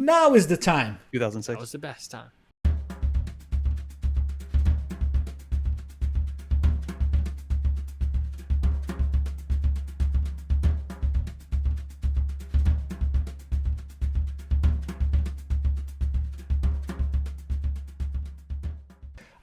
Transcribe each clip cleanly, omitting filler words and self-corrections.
Now is the time. 2006. That was the best time.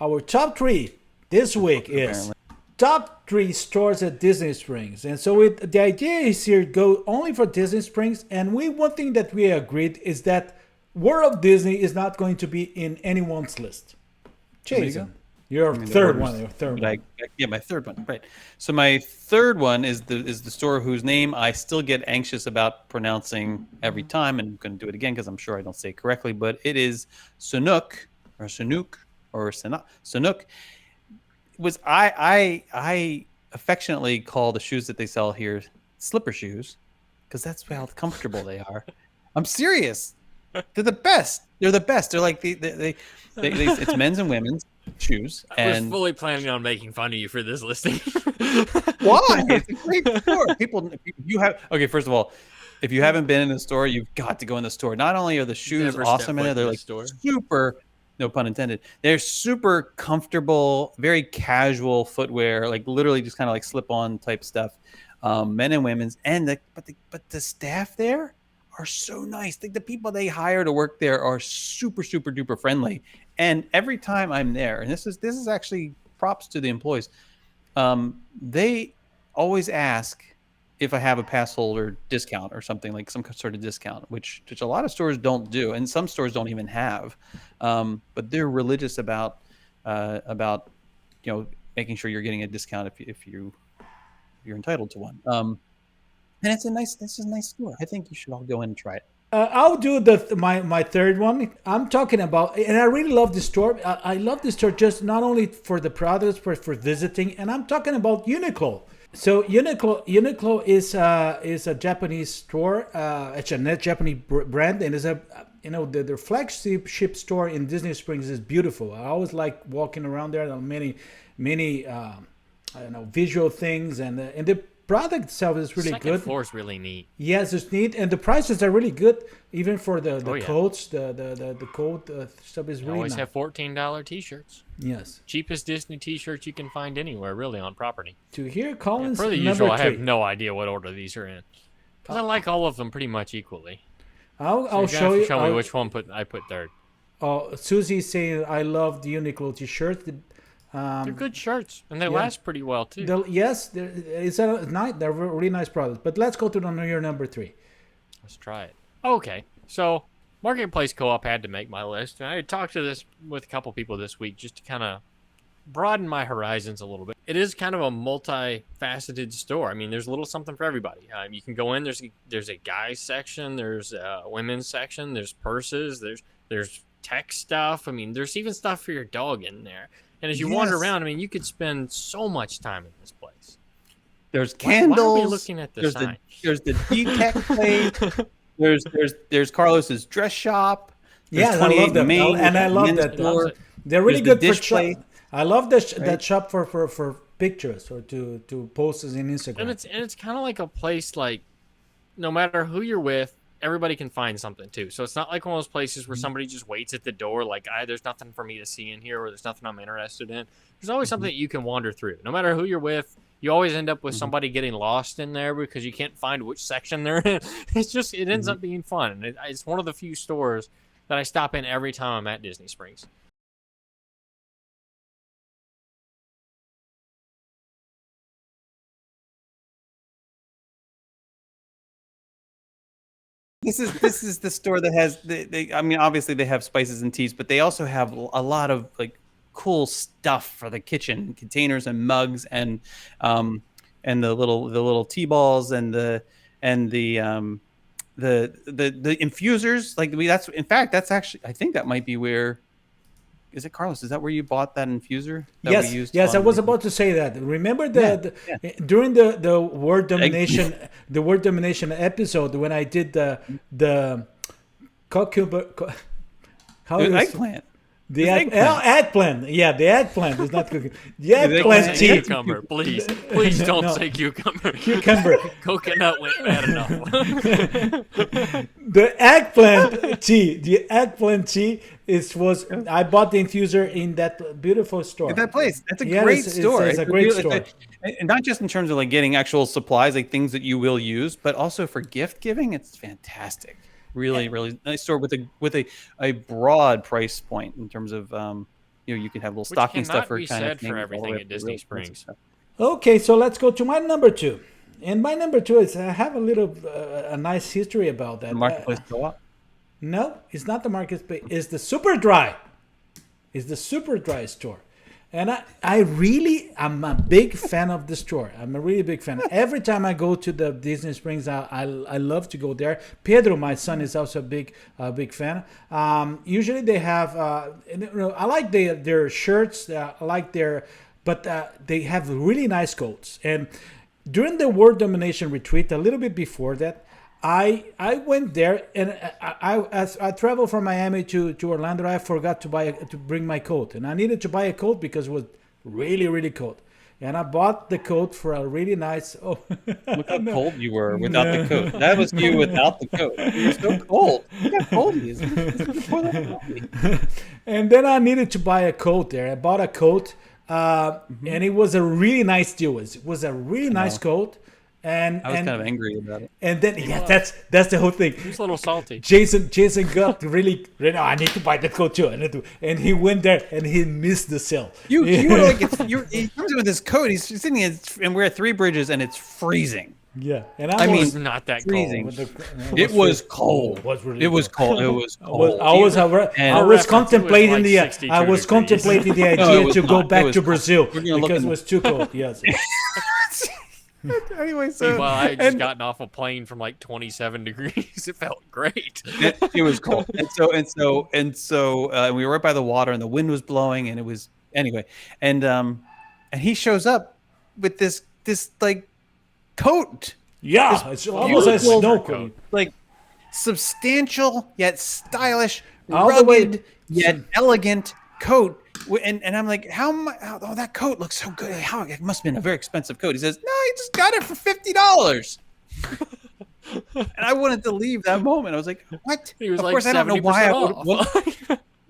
Our top three this week is Apparently. top three stores at Disney Springs. And so the idea is here go only for Disney Springs. And one thing that we agreed is that World of Disney is not going to be in anyone's list. Jason, your third one. My third one. Right. So my third one is the store whose name I still get anxious about pronouncing every time, and I'm going to do it again because I'm sure I don't say it correctly. But it is Sanuk or Sanuk or Sanuk. Was I affectionately call the shoes that they sell here slipper shoes because that's how comfortable they are. I'm serious. They're the best. They're the best. They're like they it's men's and women's shoes. I was And fully planning on making fun of you for this listing. why? It's a great store. First of all, if you haven't been in the store, you've got to go in the store. Not only are the shoes Never awesome step in it, foot they're in the like store. super, no pun intended. They're super comfortable, very casual footwear, like literally just kind of like slip on type stuff. Men and women's, and but the staff there are so nice. The people they hire to work there are super, super duper friendly. And every time I'm there, and this is actually props to the employees, they always ask if I have a pass holder discount or something, like some sort of discount, which a lot of stores don't do, and some stores don't even have. But they're religious about making sure you're getting a discount if you're entitled to one. And it's a nice store. I think you should all go in and try it. I'll do my third one. I'm talking about, and I really love this store. I love this store just not only for the products, but for visiting. And I'm talking about Uniqlo. So Uniqlo is a Japanese store. It's a Japanese brand, and is their flagship store in Disney Springs is beautiful. I always like walking around there. There are many visual things, and the product itself is really Second good. floor is really neat. Yes, it's neat, and the prices are really good, even for the Oh, yeah. coats. The coat stuff is They really always nice. have $14 t-shirts. Yes. Cheapest Disney t-shirts you can find anywhere, really, on property. To hear Collins For the number usual, I have three. no idea what order these are in. Because I like all of them pretty much equally. I'll So show you you. show me which one I put third. Susie's saying I love the Uniqlo t-shirt. They're good shirts, and they last pretty well, too. Yes, it's a nice. They're really nice products. But let's go to your number three. Let's try it. Okay, so Marketplace Co-op had to make my list. And I had talked to this with a couple people this week just to kind of broaden my horizons a little bit. It is kind of a multifaceted store. I mean, there's a little something for everybody. You can go in. There's a guys section. There's a women's section. There's purses. There's tech stuff. I mean, there's even stuff for your dog in there. And as you wander around, I mean, you could spend so much time in this place. There's candles. Why are we looking at the sign? There's the D-Tech place. There's Carlos's dress shop. Yeah, I love them, and I love that. They're really good for shop. I love that shop for pictures or to post in Instagram. And it's kind of like a place like, no matter who you're with, everybody can find something too. So it's not like one of those places where somebody just waits at the door like, there's nothing for me to see in here, or there's nothing I'm interested in. There's always something that you can wander through. No matter who you're with, you always end up with somebody getting lost in there because you can't find which section they're in. It ends up being fun. And it's one of the few stores that I stop in every time I'm at Disney Springs. This is the store that has I mean, obviously they have spices and teas, but they also have a lot of like cool stuff for the kitchen, containers and mugs, and the little tea balls and the infusers. Like that's actually, I think that might be where. Is it, Carlos? Is that where you bought that infuser? That we used I was about to say that. Remember during the word domination, episode when I did the cucumber. Eggplant. The eggplant. eggplant. Yeah, the eggplant is not cooking. The Don't eggplant say tea. cucumber, please. Please don't No. say cucumber. Cucumber. Coconut went bad enough. The eggplant tea. The eggplant tea was. I bought the infuser in that beautiful store. That place. That's a Yeah, great it's store. a great really- store. and not just in terms of like getting actual supplies, like things that you will use, but also for gift giving. It's fantastic. Really, really nice store with a broad price point in terms of you can have little stocking cannot stuffer be kind said of for thing. all the everything way at up to Disney really expensive Springs. stuff. Okay, so let's go to my number 2. And my number 2 is I have a little a nice history about that. The marketplace co-op. No, it's not the marketplace. It's the Super Dry. It's the Super Dry store. And I'm a big fan of the store. I'm a really big fan. Every time I go to the Disney Springs, I love to go there. Pedro, my son, is also a big fan. Usually they have, I like their shirts. I like but they have really nice coats. And during the World Domination Retreat, a little bit before that, I went there and as I traveled from Miami to Orlando. I forgot to bring my coat, and I needed to buy a coat because it was really, really cold. And I bought the coat for a really nice. Oh, Look how cold you were without the coat. That was you without the coat. You were so cold. Look how cold he is. and then I needed to buy a coat there. I bought a coat, and it was a really nice deal. It was a really nice coat. And I was kind of angry about it. And then that's the whole thing. He's a little salty. Jason got really. I need to buy that coat too. And he went there and he missed the sale. You were like, he comes in with his coat. He's sitting and we're at Three Bridges and it's freezing. Yeah, and I mean, It's not that freezing. cold. It was cold. It was really It was cold. It was cold. I was reference, contemplating it was like 62 contemplating the No, idea it was to go not. It back was to cold. Brazil We're gonna look because in- it was too cold. Yes. Anyway, so Meanwhile, I had just gotten off a plane from like 27 degrees. It felt great. it was cold, and so we were right by the water, and the wind was blowing, and it was anyway, and he shows up with this like coat, Yeah, it's almost a beautiful snow coat. coat. like substantial yet stylish, All the way- rugged yet elegant coat. And I'm like, oh, that coat looks so good. How it must have been a very expensive coat. He says, no, he just got it for $50. And I wanted to leave that moment. I was like, what? He was of like course, I don't know why I would. off. Well,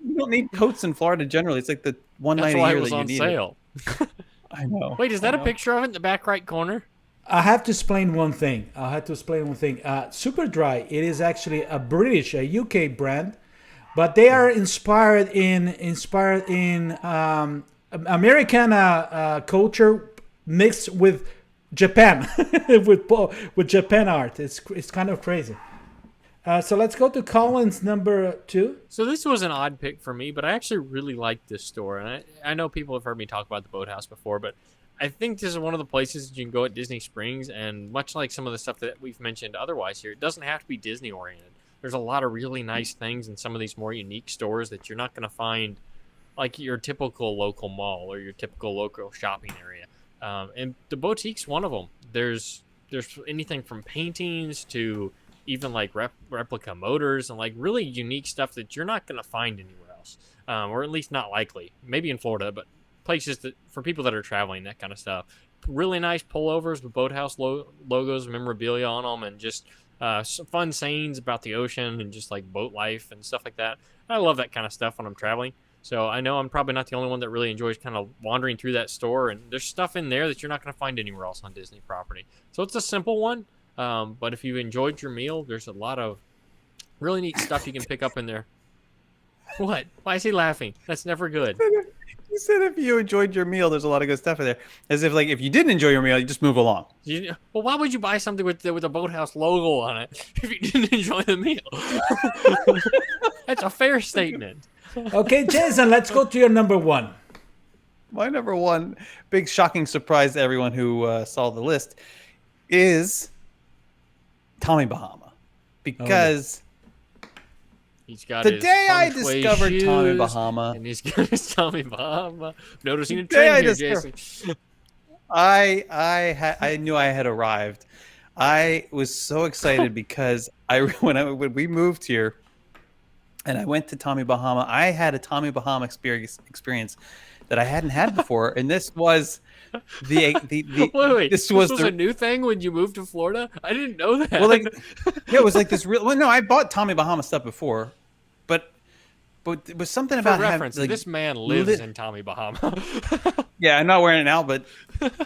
you don't need coats in Florida generally. It's like the one That's night a why year it was that you on need sale. it. I know. Wait, is that I a know. picture of it in the back right corner? I have to explain one thing. Super Dry. It is actually a UK brand, but they are inspired in American culture mixed with Japan, with Japan art. It's kind of crazy. So let's go to Collin's number 2. So this was an odd pick for me, but I actually really like this store. And I know people have heard me talk about the Boathouse before, but I think this is one of the places you can go at Disney Springs. And much like some of the stuff that we've mentioned otherwise here, it doesn't have to be Disney oriented. There's a lot of really nice things in some of these more unique stores that you're not going to find like your typical local mall or your typical local shopping area. And the boutique's one of them. There's anything from paintings to even like replica motors and like really unique stuff that you're not going to find anywhere else, or at least not likely. Maybe in Florida, but places that for people that are traveling, that kind of stuff. Really nice pullovers with Boathouse logos, memorabilia on them, and just some fun sayings about the ocean and just like boat life and stuff like that. I love that kind of stuff when I'm traveling. So I know I'm probably not the only one that really enjoys kind of wandering through that store, and there's stuff in there that you're not going to find anywhere else on Disney property. So it's a simple one, but if you enjoyed your meal, there's a lot of really neat stuff you can pick up in there. What? Why is he laughing? That's never good. You said if you enjoyed your meal, there's a lot of good stuff in there. As if like if you didn't enjoy your meal, you just move along. Well, why would you buy something with a Boathouse logo on it if you didn't enjoy the meal? That's a fair statement. Okay, Jason, let's go to your number 1. My number one big shocking surprise to everyone who saw the list is Tommy Bahama, because He's got the his day I feng shui discovered Tommy shoes, Bahama, and he's got his Tommy Bahama. Noticing a The day I trend here, discovered- Jason. I knew I had arrived. I was so excited because when we moved here, and I went to Tommy Bahama. I had a Tommy Bahama experience that I hadn't had before, and this was Wait. this was a new thing when you moved to Florida? I didn't know that. Well, it was like this real. Well, no, I bought Tommy Bahama stuff before, but it was something about For reference, having, like, this man lives in Tommy Bahama. Yeah, I'm not wearing it now, but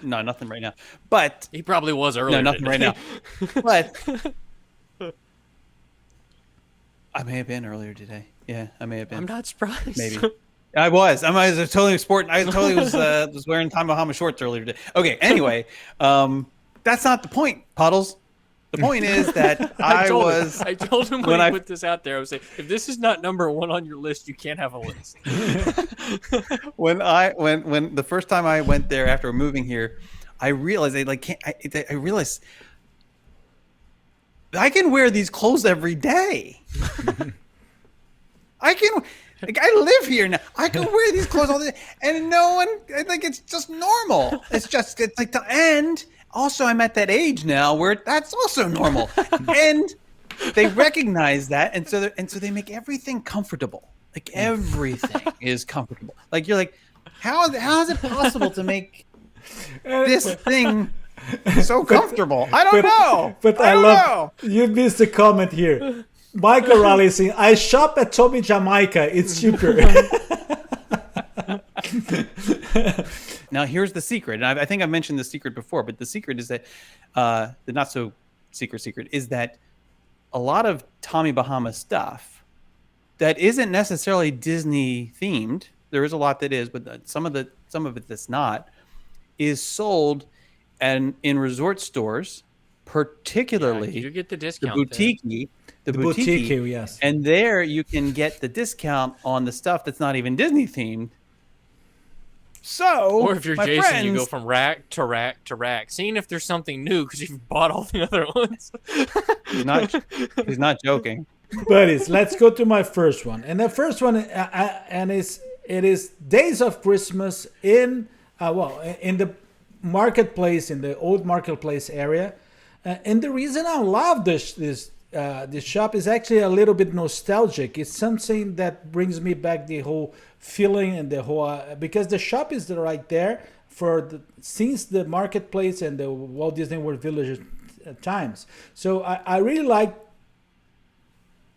no, nothing right now. But he probably was earlier. No, nothing right now. But I may have been earlier today. Yeah, I may have been. I'm not surprised. Maybe. I was totally sporting. I totally was wearing Tommy Bahama shorts earlier today. Okay. Anyway, that's not the point, Puddles. The point is that I told him when I put this out there, I was saying, if this is not number 1 on your list, you can't have a list. when the first time I went there after moving here, I realized I realized I can wear these clothes every day. I live here now. I can wear these clothes all day, and no one, it's just normal. It's like the end. Also, I'm at that age now where that's also normal, and they recognize that, and so they make everything comfortable. Like everything is comfortable. Like you're like, how is it possible to make this thing so comfortable? I don't know. But I love you missed a comment here. Michael Raleigh saying, "I shop at Tommy Jamaica. It's cheaper." Now here's the secret, and I think I've mentioned the secret before, but the secret is that the not so secret is that a lot of Tommy Bahama stuff that isn't necessarily Disney themed. There is a lot that is, but some of it that's not, is sold in resort stores, particularly you get the discount. The boutique, yes. And there you can get the discount on the stuff that's not even Disney themed. So, or if you're Jason, you go from rack to rack to rack, seeing if there's something new because you've bought all the other ones. He's not joking. Buddies, let's go to my first one, and the first one, it is Days of Christmas in the marketplace, in the old marketplace area, and the reason I love this shop is actually a little bit nostalgic. It's something that brings me back the whole feeling and the whole because the shop is right there since the marketplace and the Walt Disney World Village times. So I really like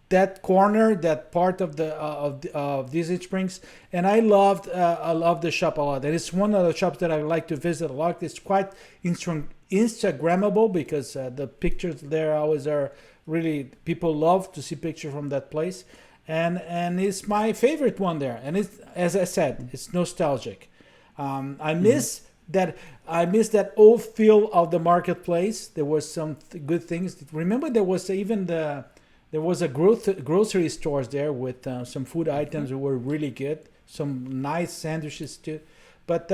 that corner, that part of of Disney Springs, and I love the shop a lot. And it's one of the shops that I like to visit a lot. It's quite Instagrammable because the pictures there always are really, people love to see pictures from that place, and it's my favorite one there. And it's, as I said, it's nostalgic. I miss that old feel of the marketplace. There was some good things. Remember, there was a grocery stores there with some food items that were really good. Some nice sandwiches too. But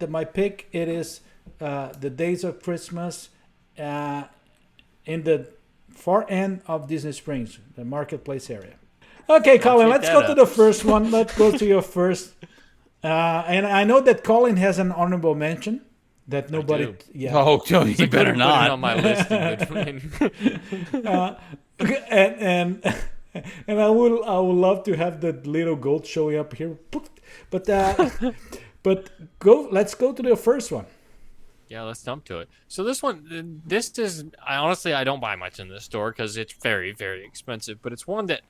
my pick, it is the Days of Christmas in the far end of Disney Springs, the marketplace area. Okay, Collin, let's go to the first one. Let's go to your first. And I know that Collin has an honorable mention that nobody. Yeah. Oh, you better not. Put it on my list. And I would love to have the little goat showing up here, but let's go to the first one. Yeah, let's jump to it. So this one, I don't buy much in this store because it's very, very expensive, but it's one that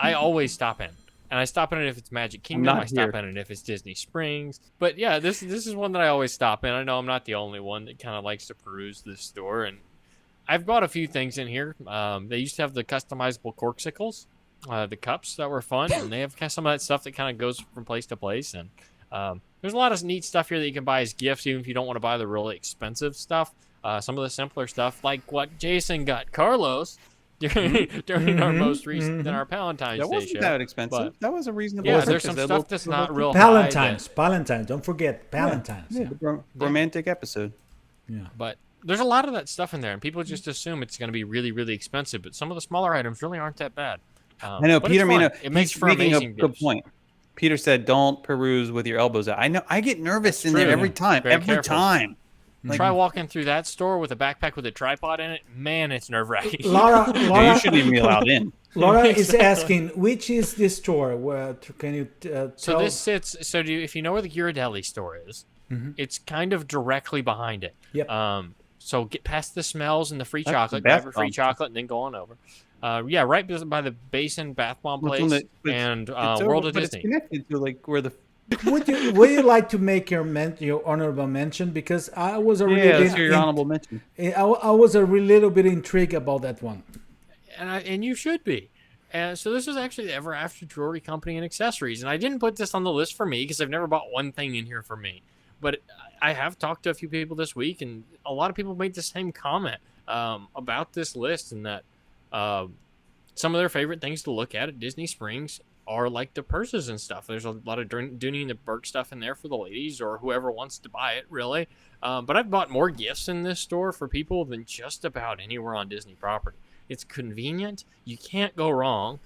I always stop in. And I stop in it if it's Magic Kingdom. I stop in it if it's Disney Springs. But yeah, this is one that I always stop in. I know I'm not the only one that kind of likes to peruse this store. And I've bought a few things in here. They used to have the customizable corksicles, the cups that were fun. And they have some of that stuff that kind of goes from place to place. And there's a lot of neat stuff here that you can buy as gifts, even if you don't want to buy the really expensive stuff. Some of the simpler stuff, like what Jason got Carlos during our most recent, our Valentine's Day show. That wasn't that expensive. That was a reasonable. Yeah, there's some stuff that's not real Valentine's. Don't forget Valentine's. Yeah, the romantic episode. Yeah, but there's a lot of that stuff in there, and people just assume it's going to be really, really expensive. But some of the smaller items really aren't that bad. I know Peter Mino. It makes for making amazing a good gifts. point. Peter said, "Don't peruse with your elbows out." I know. I get nervous in there every time. Every time. Like, try walking through that store with a backpack with a tripod in it. Man, it's nerve-wracking. Laura, you shouldn't even be allowed in. Laura is asking, which is this store? Where can you So tell? this sits. So if you know where the Ghirardelli store is, it's kind of directly behind it. Yep. So get past the smells and the free That's chocolate, the bath grab a free bomb. chocolate, and then go on over. Yeah, right by the Basin Bath Bomb Place and World of Disney. It's connected to like where the Would you like to make your honorable mention? Because I was a yeah, that's your honorable mention. I was a little bit intrigued about that one. And you should be. And so this is actually the Ever After Jewelry Company and Accessories, and I didn't put this on the list for me because I've never bought one thing in here for me. But I have talked to a few people this week, and a lot of people made the same comment about this list, and that some of their favorite things to look at Disney Springs are like the purses and stuff. There's a lot of Dooney and the Burke stuff in there for the ladies or whoever wants to buy it, really. But I've bought more gifts in this store for people than just about anywhere on Disney property. It's convenient. You can't go wrong.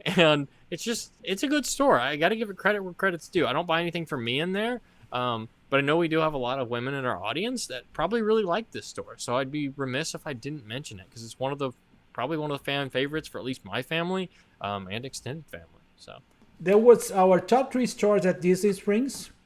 And it's a good store. I got to give it credit where credit's due. I don't buy anything for me in there. But I know we do have a lot of women in our audience that probably really like this store. So I'd be remiss if I didn't mention it because it's probably one of the fan favorites for at least my family and extended family. So There was our top 3 stores at Disney Springs.